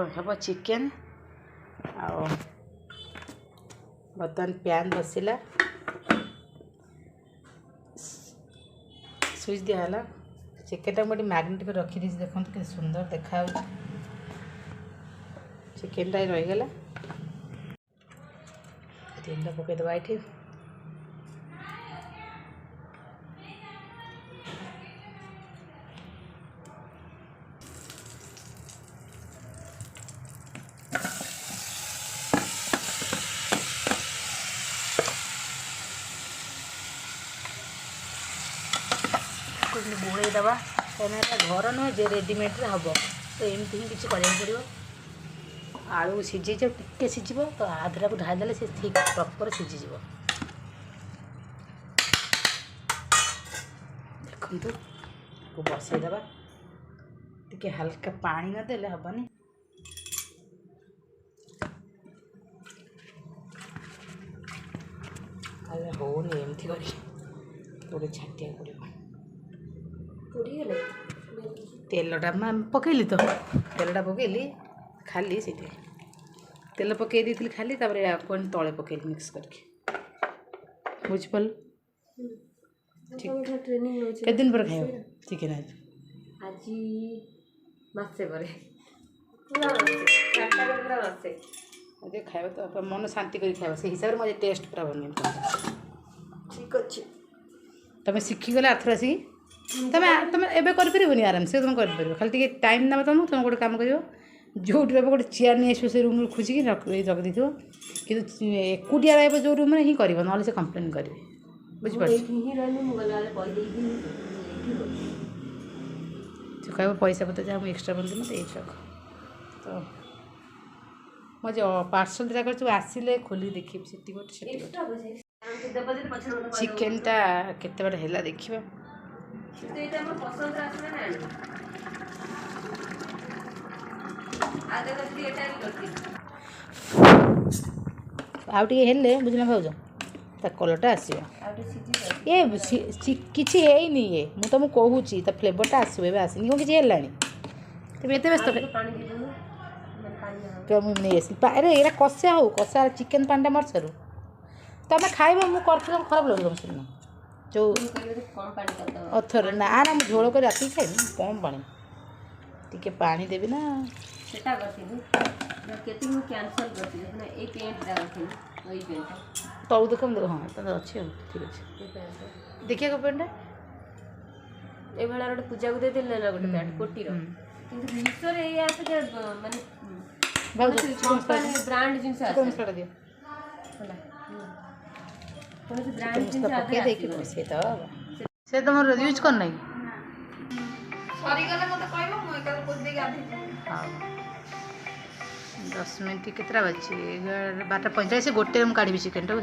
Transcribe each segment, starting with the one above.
हम चिकेन बर्तमान प्यान बसला स्विच दिहला चिकेन गोटे मैग्नेट पर रखी देखते कि सुंदर देखा चिकेन रहीगला तेल पकईदबा ये गोड़े दबा कहीं घर नुहे जे रेडीमेड हम तो एमती ही किसी करा पड़ो आलू सीझे टे सीझ तो आधरा को ढाईदे से ठीक प्रॉपर सीझीज देखु को बसईदबा टे हल्का पानी नदे हेनी होनी एमती कर छाटिया पड़ो तेलटा पकईली तो तेलटा पकईली खाली से तेल पकई दी खाली कौन तले पकईली मिक्स करके बुझिपाल के दिन पर खाइब चिकेन आज मासे खाइब तो मन शांति कर खाइब से हिसाब से मुझे टेस्ट पूरा बन ठीक अच्छे तुम शिखीगले आथर आसिक तुम तुम एवं कर आराम से तुम कर खाली टे टाइम ना तुम तुम गोटे कम कर जो गोटे चेयर नहीं आस रूम खोजिकी जगदी थो कि एकुटिया रहा जो रूम ही कर ना से कम्प्लेन करेंगे बुझिपार कह पैसा पतर जहाँ एक्सट्रा बनती मत ये तो मुझे पार्सल दिटा कर आसिले खोली देखी से चिकेनटा केते बड़ है देखा आउ टे बुझना भाज ता कलरटा आसो ये किसी है ये मुझे तुमको कहूँ तो फ्लेवरटा आसो ए आसनी कौन किसी है तेज एत व्यस्त नहीं आस अरे ये कषा हो कषा चिकेन पानी मर सारू तुम खाइब मुझे कर खराब लगे तुम सुन जो अथर ना ना मुझे झोल कर राति खाइबी कम पानी टिके पानी देवी ना तलू देख हाँ तो अच्छे ठीक अच्छे देखिए को पेंटा ये गोटे पूजा को देते ना गोटे पैंट कोटीर माने ब्रांड जिनस दियो से तुम यूज करना हाँ 10 मिनट केतरा बजे 12:45 गोटे मुझे काढ़ी चिकेन टाक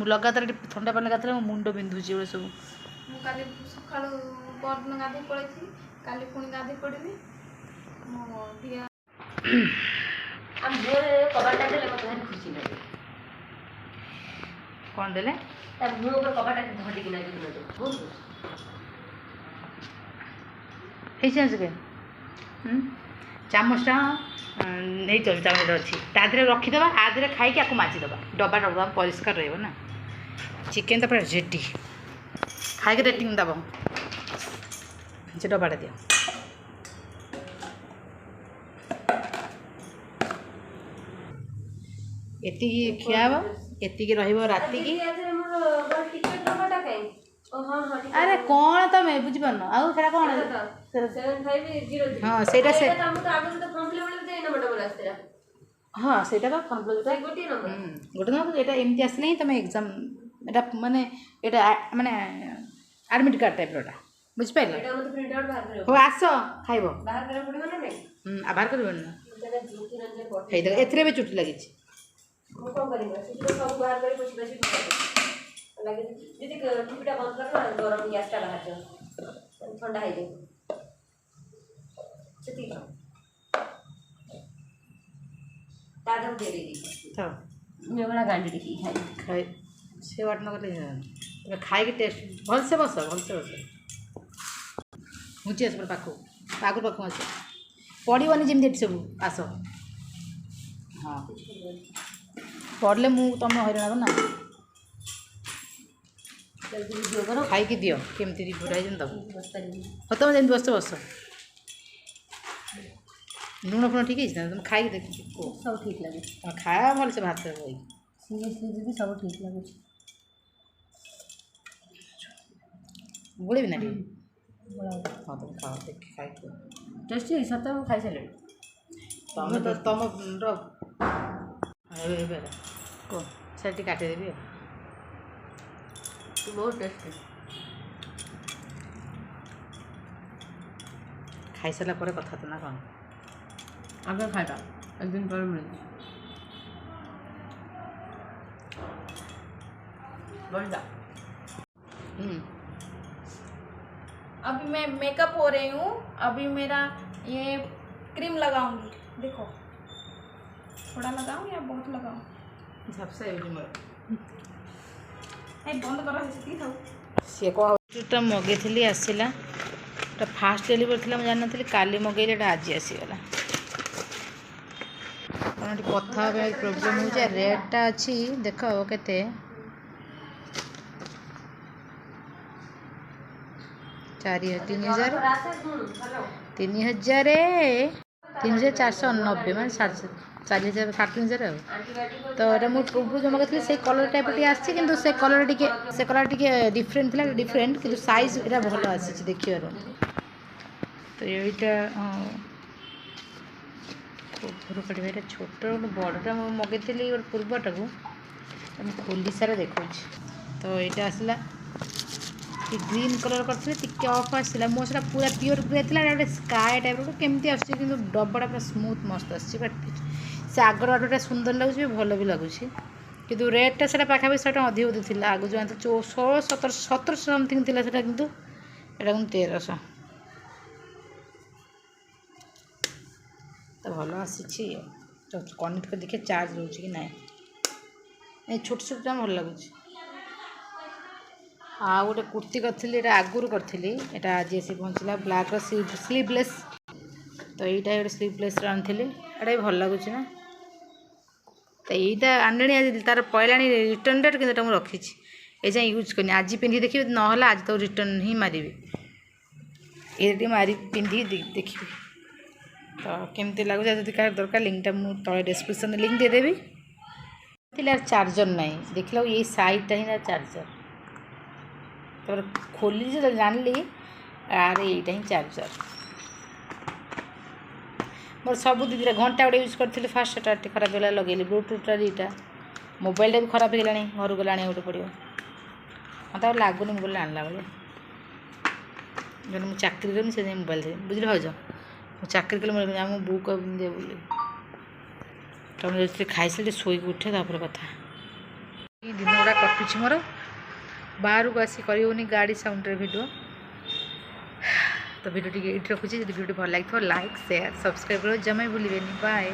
लगातार ठंडा पानी गाधे मो मुंड बिंधुची ये सब सका परदिन गाधे पड़े काली पुणी गाधे पड़ी कौन देले चामचटा नहीं चल चामच अच्छी तादे रखीदे आदि खाई आपको माजिदे डब्बा डब्बा परिष्कार रहा चिकेन तो पूरा रेडी खाई रेटिंग दब से डब्बाटा दियो एति खियाब एति राति की अरे कौन तुम बुझीपार आउ से कौन हाँ से हाँ से गोटे नंबर ये एमती आसना ही तुम एग्जाम एटा माने एटा माने एडमिट कार्ड टाइप रोटा बुझिपार हो आस खाइब बाहर कर एथरे भी चुटी लगी टीपीटा बंद कर गरम गैस बाहर ठंडा है गांडी खाई से वाट न खाई टेस्ट भल से बस घुची आस पाखु पाखु पाखु आस पड़ोनी जमी एटी सब आस हाँ पड़े मु तुम हईराण ना खाई दियो केमती रिपोर्ट दब हाँ तुम जमी बस बस लुण फुण ठीक है तुम खाई देख सब ठीक लगे खाया भल से भात वही सीरियसली दीदी सब ठीक लगे बुड़े ना हाँ तुम खाओ देख खाई टेस्टी सत खाई सारे तुम तो तुम कौन से काटिदेवी बहुत टेस्टी खाई सारा पर कथा तो ना कौन आगे खाएगा एक दिन पर मिले बढ़िया अभी मैं मेकअप हो रही हूँ। अभी मेरा ये क्रीम लगाऊंगी, देखो थोड़ा लगाऊं या बहुत लगाऊं? सबसे बंद करा थाऊ सी कौटा मगेली आसला फास्ट डेलीवरी थी जान नी काली मगेली आज आसीगला कथा प्रोब्लेम हो रेटा अच्छी देख के 3,490 मैंने 4,000 3,000 तो ये मुझे जो मगेली से कलर टाइप आसी कि से कलर टी डिफरेंट थी डिफरेंट कि साइज यहाँ भल आसी देखिए तो यहाँ कटा छोट बड़टा मगेली गोटे पूर्वटा को खोली सारा देखा तो यहाँ आसला ग्रीन कलर करते अफ आसला मो से पूरा प्योर पूरा थी गोटे स्काए टाइप केमती आस डब्बाटा पूरा स्मूथ मस्त आस से आगर आटोटा सुंदर लगुच भल भी लगुच कि रेटा से पाखापी 100 टका अधिक थी आगु जो 16-17 समथिंग थी कि 1300 तो भल आसी कनेक्ट कर देखिए चार्ज रोच कि ना छोट छोटा भल लगुच आ गोटे कुर्ती करी आगुरी करी यहाँ आज आसी पहुँचला ब्लैक स्लीवलेस तो यहाँ गोटे स्लीवलेस आनी ये भल लगुच ना तो यहीटा आने आज तार पहला रिटर्न डेट कि मुझे रखी ए जाए यूज करनी आज पिंधि देखिए ना आज तो रिटर्न ही मारि ये मारि पिंधि देखिए तो केमती लगुच जब क्या दरकार लिंकटा मुझे तले डिस्क्रिप्शन लिंक देदेवी चार्जर ना देख लो ये साइडटा ही चार्जर तो खोली जो जानली आरे यहीटा ही चार्जर मोर सब दीदी घंटा गोटे यूज करी फास्ट से खराब है लगे ब्लूटूथ दुईटा मोबाइलटा भी खराब हो गला घर गला गोटे पड़ो हाँ तो लगुनि मोबाइल आणला बेले जो मुझे चाकरी करनी से मोबाइल दे बुझे भाज मुझे चाकरी कल मोबाइल आम बुक दे बोली तुम खाई सारे शोक उठे तापर कथा दिन गुड़ा कटुच मोर बाहर को आसी कर गाड़ी साउंड वीडियो तो वीडियो ये रखुच्छी वीडियो भल लगे लाइक शेयर सब्सक्राइब करो जमा भूलें बाय।